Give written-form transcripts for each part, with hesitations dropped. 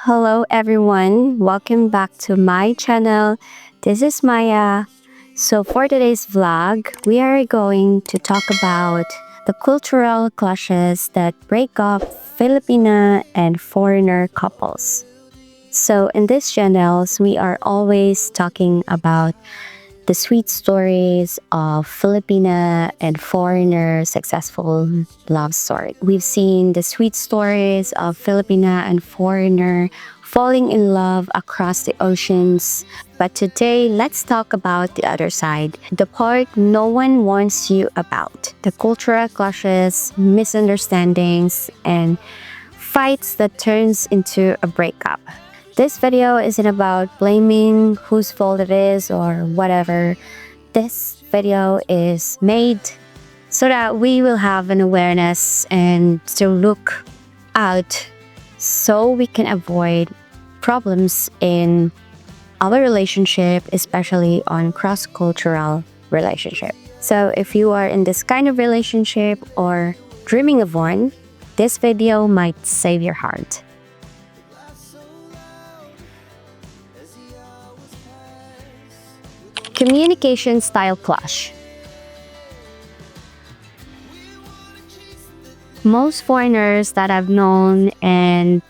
Hello everyone, welcome back to my channel. This is Maya. So for today's vlog, we are going to talk about the cultural clashes that break up Filipina and foreigner couples. So in these channels, we are always talking about the sweet stories of Filipina and foreigner successful love story. We've seen the sweet stories of Filipina and foreigner falling in love across the oceans. But today, let's talk about the other side, the part no one warns you about, the cultural clashes, misunderstandings, and fights that turns into a breakup. This video isn't about blaming whose fault it is or whatever. This video is made so that we will have an awareness and to look out so we can avoid problems in our relationship, especially on cross-cultural relationship. So if you are in this kind of relationship or dreaming of one, this video might save your heart. Communication style clash. Most foreigners that I've known and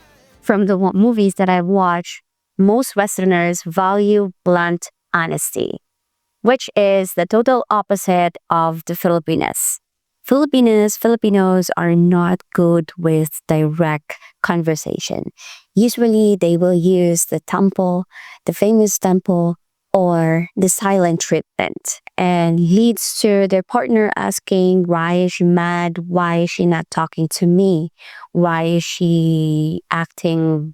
from the movies that I've watched, most Westerners value blunt honesty, which is the total opposite of the Filipinas. Filipinos are not good with direct conversation. Usually they will use the tampo, the famous tampo, or the silent treatment, and leads to their partner asking, why is she mad? Why is she not talking to me? Why is she acting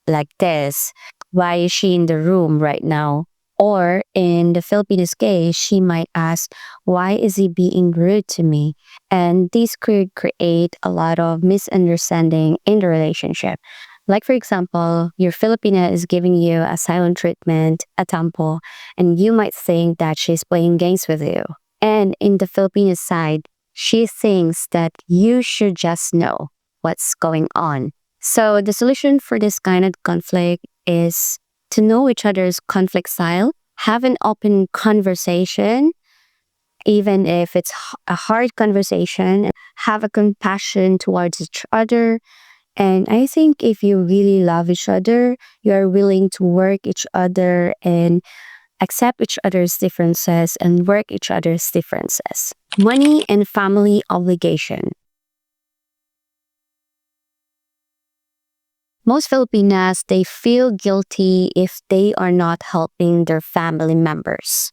like this? Why is she in the room right now? Or in the Filipino case, she might ask, why is he being rude to me? And this could create a lot of misunderstanding in the relationship. Like, for example, your Filipina is giving you a silent treatment, a tampo, and you might think that she's playing games with you. And in the Filipino side, she thinks that you should just know what's going on. So the solution for this kind of conflict is to know each other's conflict style, have an open conversation, even if it's a hard conversation, have a compassion towards each other. And I think if you really love each other, you are willing to work each other and accept each other's differences and work each other's differences. Money and family obligation. Most Filipinas, they feel guilty if they are not helping their family members.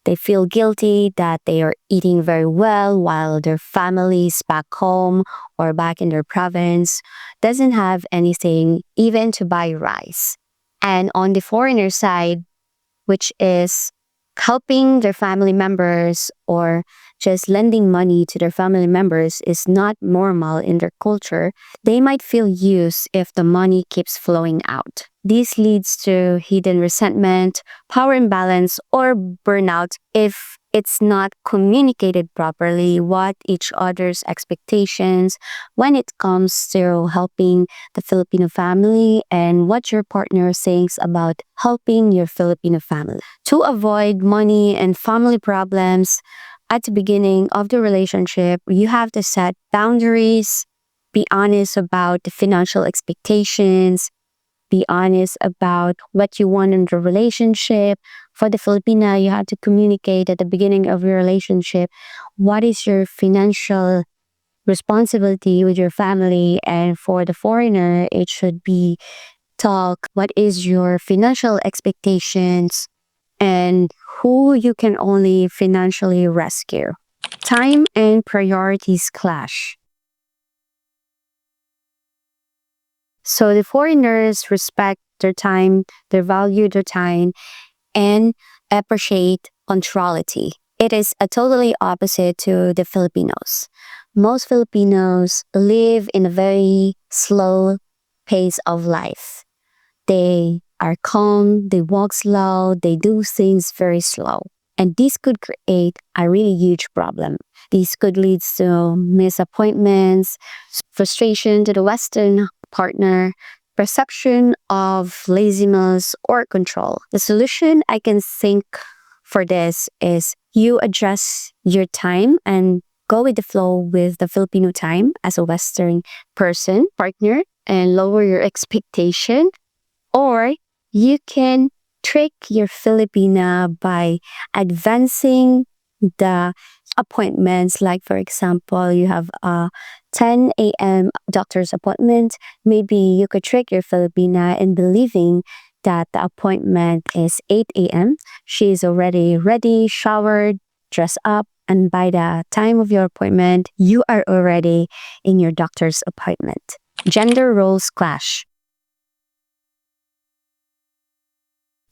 They feel guilty that they are eating very well while their families back home or back in their province doesn't have anything even to buy rice. And on the foreigner side, which is helping their family members or just lending money to their family members is not normal in their culture, they might feel used if the money keeps flowing out. This leads to hidden resentment, power imbalance, or burnout if it's not communicated properly what each other's expectations when it comes to helping the Filipino family and what your partner thinks about helping your Filipino family. To avoid money and family problems at the beginning of the relationship, you have to set boundaries, be honest about the financial expectations, be honest about what you want in the relationship. For the Filipina, you have to communicate at the beginning of your relationship what is your financial responsibility with your family. And for the foreigner, it should be talk what is your financial expectations and who you can only financially rescue. Time and priorities clash. So the foreigners respect their time, they value their time, and appreciate punctuality. It is a totally opposite to the Filipinos. Most Filipinos live in a very slow pace of life. They are calm, they walk slow, they do things very slow. And this could create a really huge problem. This could lead to missed appointments, frustration to the Western partner, perception of laziness or control. The solution I can think for this is you adjust your time and go with the flow with the Filipino time as a Western person, partner, and lower your expectation. Or you can trick your Filipina by advancing the appointments. Like, for example, you have a 10 a.m. doctor's appointment. Maybe you could trick your Filipina in believing that the appointment is 8 a.m. She's already ready, showered, dressed up, and by the time of your appointment, you are already in your doctor's appointment. Gender roles clash.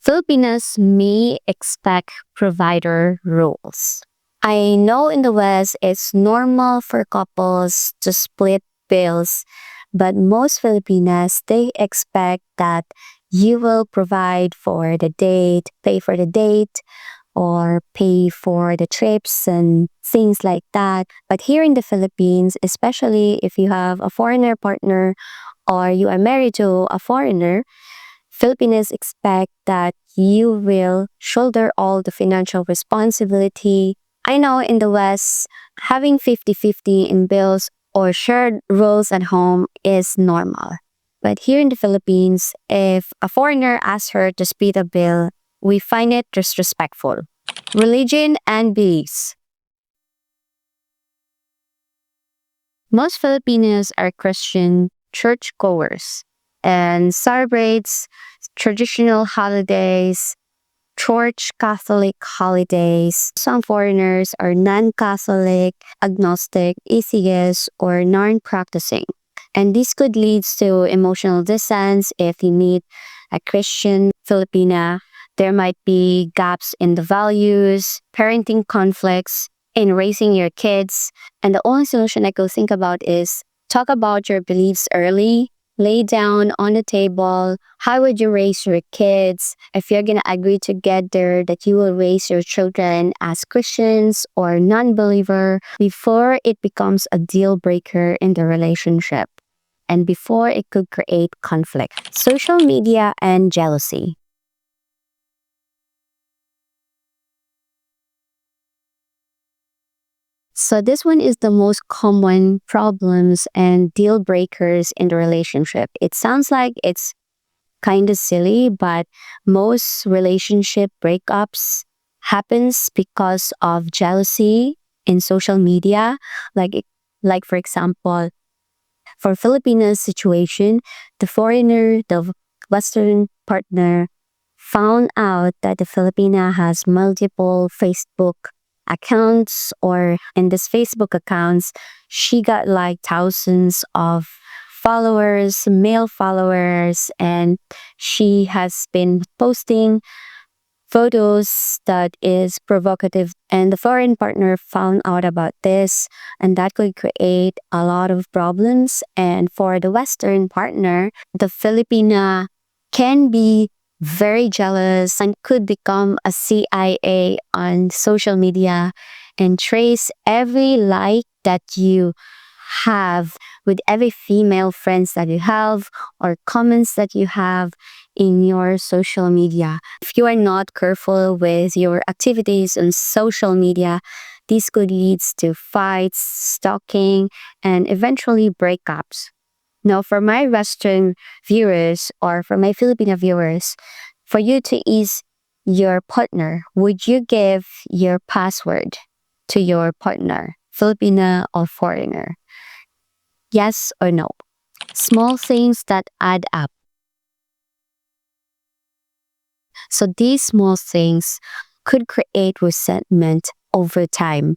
Filipinas may expect provider roles. I know in the West it's normal for couples to split bills, but most Filipinas, they expect that you will provide for the date, pay for the date, or pay for the trips and things like that. But here in the Philippines, especially if you have a foreigner partner or you are married to a foreigner, Filipinos expect that you will shoulder all the financial responsibility. I know in the West, having 50-50 in bills or shared roles at home is normal. But here in the Philippines, if a foreigner asks her to split a bill, we find it disrespectful. Religion and beliefs. Most Filipinos are Christian churchgoers and celebrates traditional holidays, church Catholic holidays. Some foreigners are non-Catholic, agnostic, atheist, or non-practicing. And this could lead to emotional distance if you meet a Christian Filipina. There might be gaps in the values, parenting conflicts, in raising your kids. And the only solution I could think about is talk about your beliefs early. Lay down on the table, how would you raise your kids? If you're going to agree together that you will raise your children as Christians or non-believer before it becomes a deal breaker in the relationship and before it could create conflict. Social media and jealousy. So this one is the most common problems and deal breakers in the relationship. It sounds like it's kind of silly, but most relationship breakups happens because of jealousy in social media. Like for example, for Filipinos situation, the foreigner, the Western partner found out that the Filipina has multiple Facebook accounts, or in this Facebook accounts, she got like thousands of followers, male followers, and she has been posting photos that is provocative. And the foreign partner found out about this, and that could create a lot of problems. And for the Western partner, the Filipina can be very jealous and could become a CIA on social media and trace every like that you have with every female friends that you have or comments that you have in your social media. If you are not careful with your activities on social media, this could lead to fights, stalking, and eventually breakups. Now, for my Western viewers or for my Filipino viewers, for you to ease your partner, would you give your password to your partner, Filipina or foreigner? Yes or no? Small things that add up. So these small things could create resentment over time.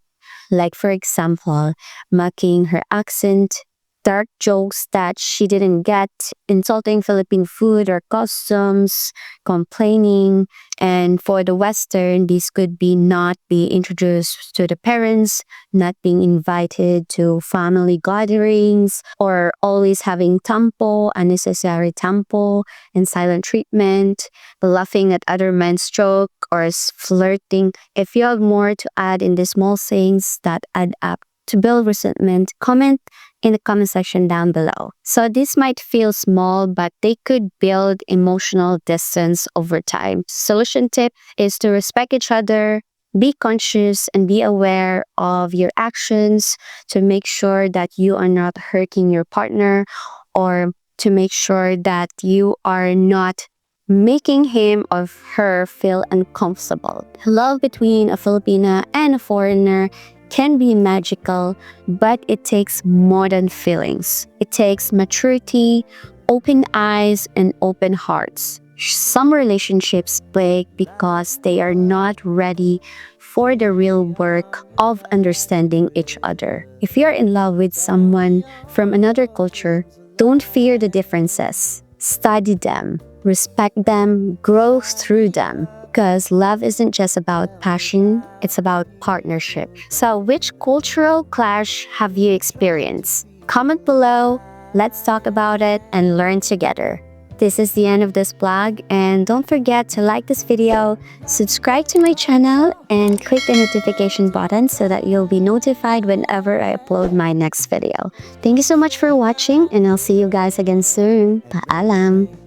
Like, for example, mocking her accent, dark jokes that she didn't get, insulting Philippine food or customs, complaining. And for the Western, this could be not be introduced to the parents, not being invited to family gatherings, or always having tampo, unnecessary tampo, and silent treatment, laughing at other men's joke, or flirting. If you have more to add in the small things that add up to build resentment, comment in the comment section down below. So this might feel small, but they could build emotional distance over time. Solution tip is to respect each other, be conscious, and be aware of your actions to make sure that you are not hurting your partner, or to make sure that you are not making him or her feel uncomfortable. Love between a Filipina and a foreigner can be magical, but it takes more than feelings. It takes maturity, open eyes, and open hearts. Some relationships break because they are not ready for the real work of understanding each other. If you're in love with someone from another culture, don't fear the differences. Study them, respect them, grow through them. Because love isn't just about passion, it's about partnership. So which cultural clash have you experienced? Comment below, let's talk about it and learn together. This is the end of this vlog, and don't forget to like this video, subscribe to my channel, and click the notification button so that you'll be notified whenever I upload my next video. Thank you so much for watching, and I'll see you guys again soon. Paalam!